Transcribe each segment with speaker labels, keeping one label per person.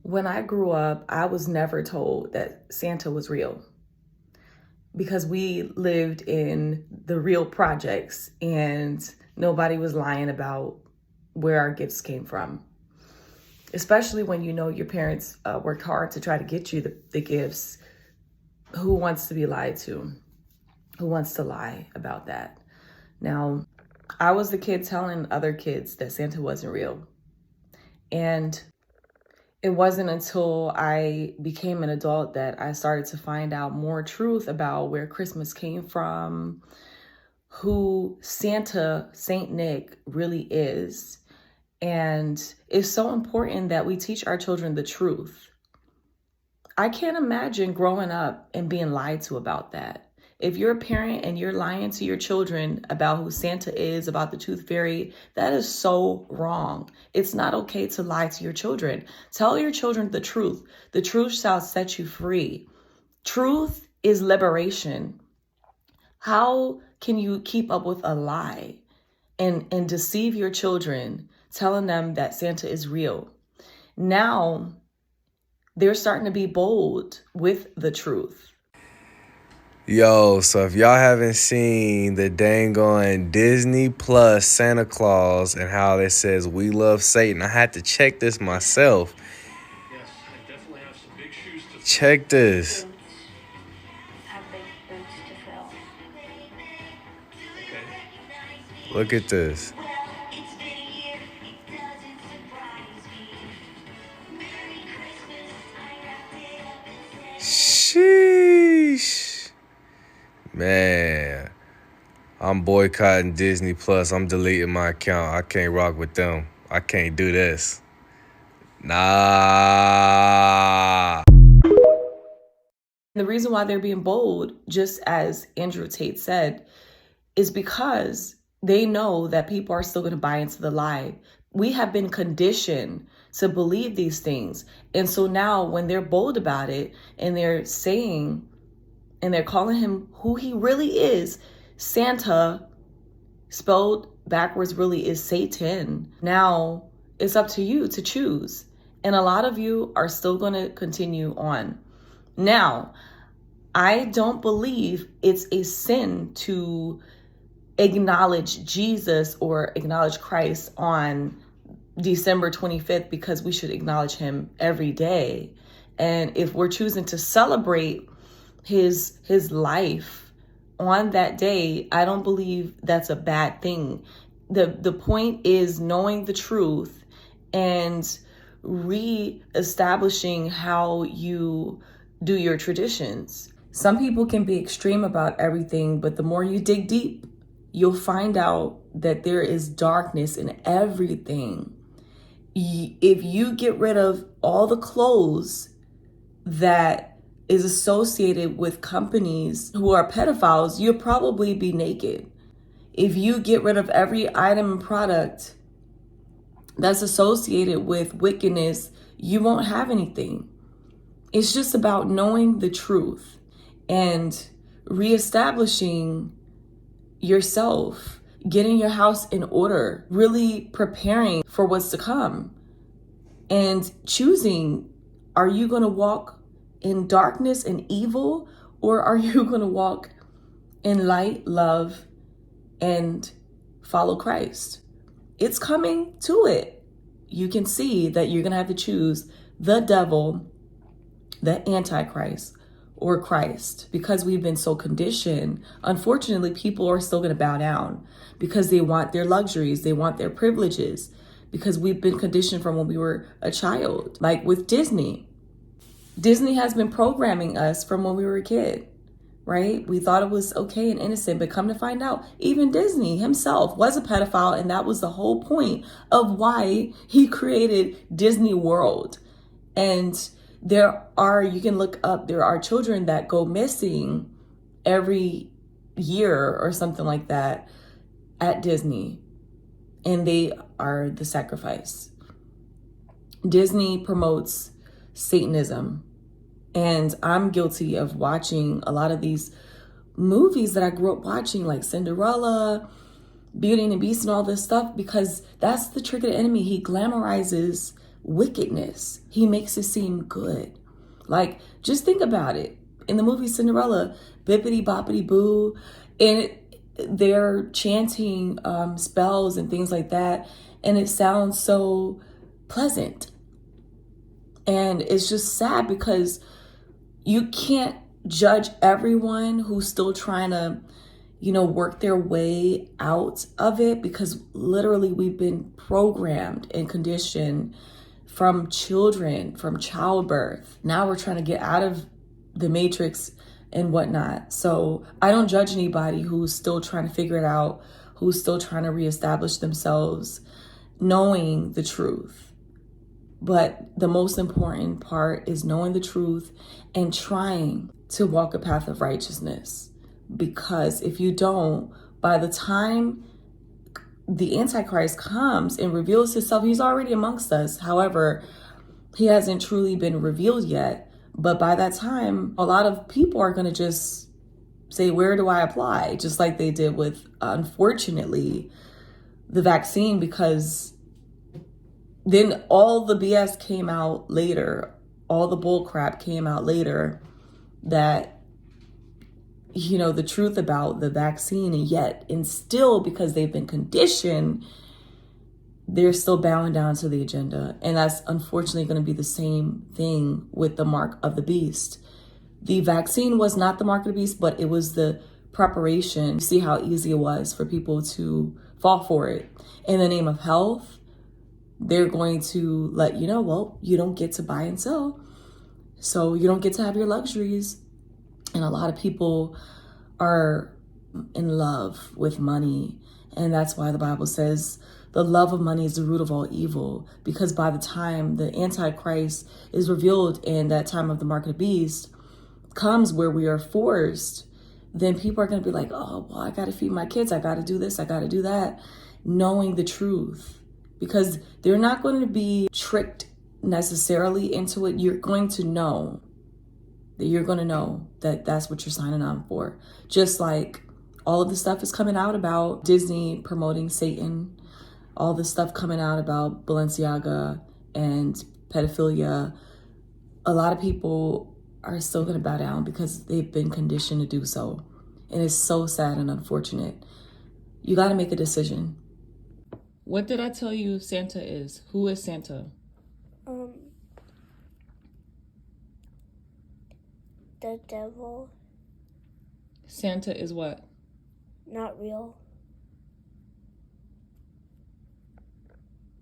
Speaker 1: When I grew up, I was never told that Santa was real because we lived in the real projects and nobody was lying about where our gifts came from. Especially when you know your parents worked hard to try to get you the gifts. Who wants to be lied to? Who wants to lie about that? Now, I was the kid telling other kids that Santa wasn't real. And it wasn't until I became an adult that I started to find out more truth about where Christmas came from, who Santa, Saint Nick, really is. And it's so important that we teach our children the truth. I can't imagine growing up and being lied to about that. If you're a parent and you're lying to your children about who Santa is, about the tooth fairy, that is so wrong. It's not okay to lie to your children. Tell your children the truth. The truth shall set you free. Truth is liberation. How can you keep up with a lie and deceive your children, telling them that Santa is real? Now, they're starting to be bold with the truth.
Speaker 2: Yo, so if y'all haven't seen the dang on Disney Plus Santa Claus and how it says we love Satan, I had to check this myself.
Speaker 3: Yes, I definitely have some big shoes to fill.
Speaker 2: Check this.
Speaker 4: Have big boots to fill.
Speaker 3: Okay.
Speaker 2: Look at this. Sheesh. Man, I'm boycotting Disney Plus. I'm deleting my account. I can't rock with them. I can't do this. Nah.
Speaker 1: The reason why they're being bold, just as Andrew Tate said, is because they know that people are still going to buy into the lie. We have been conditioned to believe these things. And so now when they're bold about it and they're saying and they're calling him who he really is, Santa, spelled backwards, really is Satan. Now it's up to you to choose. And a lot of you are still going to continue on. Now, I don't believe it's a sin to acknowledge Jesus or acknowledge Christ on December 25th because we should acknowledge him every day. And if we're choosing to celebrate his life on that day, I don't believe that's a bad thing. The point is knowing the truth and re-establishing how you do your traditions. Some people can be extreme about everything, but the more you dig deep, you'll find out that there is darkness in everything. If you get rid of all the clothes that is associated with companies who are pedophiles, you'll probably be naked. If you get rid of every item and product that's associated with wickedness, you won't have anything. It's just about knowing the truth and reestablishing yourself, getting your house in order, really preparing for what's to come, and choosing, are you going to walk in darkness and evil, or are you going to walk in light, love, and follow Christ? It's coming to it. You can see that you're going to have to choose the devil, the Antichrist, or Christ. Because we've been so conditioned, unfortunately, people are still going to bow down because they want their luxuries, they want their privileges, because we've been conditioned from when we were a child. Like with Disney. Disney has been programming us from when we were a kid, right? We thought it was okay and innocent, but come to find out, even Disney himself was a pedophile, and that was the whole point of why he created Disney World. And you can look up, there are children that go missing every year or something like that at Disney, and they are the sacrifice. Disney promotes Satanism, and I'm guilty of watching a lot of these movies that I grew up watching, like Cinderella, Beauty and the Beast, and all this stuff, because that's the trick of the enemy. He glamorizes wickedness. He makes it seem good. Like, just think about it. In the movie Cinderella, bippity boppity boo, and they're chanting spells and things like that, and it sounds so pleasant. And it's just sad because you can't judge everyone who's still trying to, work their way out of it, because literally we've been programmed and conditioned from children, from childbirth. Now we're trying to get out of the matrix and whatnot. So I don't judge anybody who's still trying to figure it out, who's still trying to reestablish themselves, knowing the truth. But the most important part is knowing the truth and trying to walk a path of righteousness. Because if you don't, by the time the Antichrist comes and reveals himself, he's already amongst us. However, he hasn't truly been revealed yet. But by that time, a lot of people are going to just say, where do I apply? Just like they did with, unfortunately, the vaccine, because then all the BS came out later. All the bull crap came out later that, the truth about the vaccine, and still, because they've been conditioned, they're still bowing down to the agenda. And that's unfortunately going to be the same thing with the mark of the beast. The vaccine was not the mark of the beast, but it was the preparation. See how easy it was for people to fall for it. In the name of health, they're going to let you know, well, you don't get to buy and sell, so you don't get to have your luxuries. And a lot of people are in love with money. And that's why the Bible says the love of money is the root of all evil. Because by the time the Antichrist is revealed in that time of the mark of the beast comes, where we are forced, then people are going to be like, oh, well, I got to feed my kids. I got to do this. I got to do that. Knowing the truth. Because they're not going to be tricked necessarily into it. You're going to know that that's what you're signing on for. Just like all of the stuff is coming out about Disney promoting Satan, all the stuff coming out about Balenciaga and pedophilia. A lot of people are still going to bow down because they've been conditioned to do so. And it's so sad and unfortunate. You got to make a decision. What did I tell you Santa is? Who is Santa?
Speaker 5: The devil.
Speaker 1: Santa is what?
Speaker 5: Not real.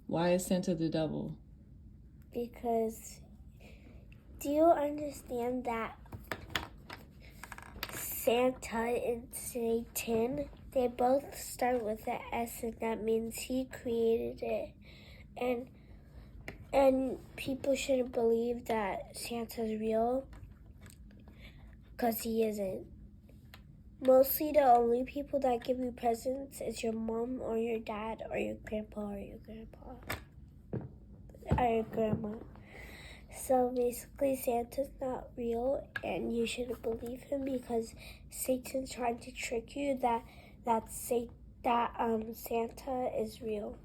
Speaker 1: Why is Santa the devil?
Speaker 5: Because do you understand that Santa and Satan, they both start with an S, and that means he created it. And people shouldn't believe that Santa's real, because he isn't. Mostly the only people that give you presents is your mom or your dad or your grandpa or your grandma. So basically Santa's not real, and you shouldn't believe him, because Satan's trying to trick you that Santa is real.